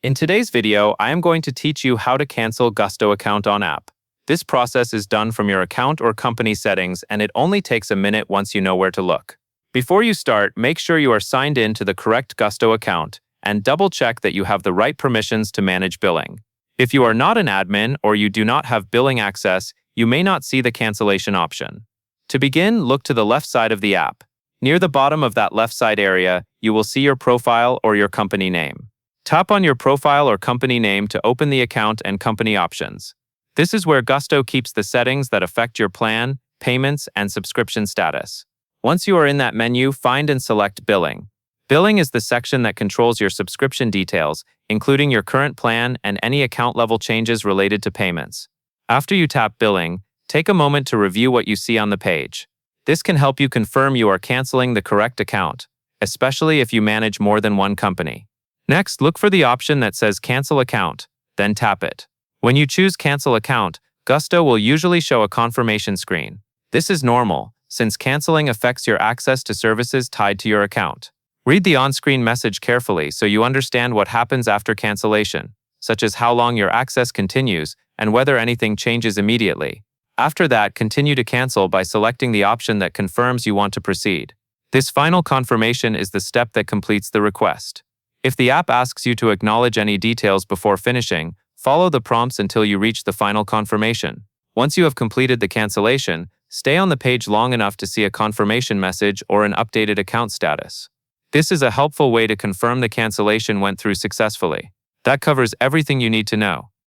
In today's video, I am going to teach you how to cancel Gusto account on app. This process is done from your account or company settings, and it only takes a minute once you know where to look. Before you start, make sure you are signed in to the correct Gusto account and double-check that you have the right permissions to manage billing. If you are not an admin or you do not have billing access, you may not see the cancellation option. To begin, look to the left side of the app. Near the bottom of that left side area, you will see your profile or your company name. Tap on your profile or company name to open the account and company options. This is where Gusto keeps the settings that affect your plan, payments, and subscription status. Once you are in that menu, find and select Billing. Billing is the section that controls your subscription details, including your current plan and any account-level changes related to payments. After you tap Billing, take a moment to review what you see on the page. This can help you confirm you are canceling the correct account, especially if you manage more than one company. Next, look for the option that says Cancel Account, then tap it. When you choose Cancel Account, Gusto will usually show a confirmation screen. This is normal, since canceling affects your access to services tied to your account. Read the on-screen message carefully so you understand what happens after cancellation, such as how long your access continues and whether anything changes immediately. After that, continue to cancel by selecting the option that confirms you want to proceed. This final confirmation is the step that completes the request. If the app asks you to acknowledge any details before finishing, follow the prompts until you reach the final confirmation. Once you have completed the cancellation, stay on the page long enough to see a confirmation message or an updated account status. This is a helpful way to confirm the cancellation went through successfully. That covers everything you need to know.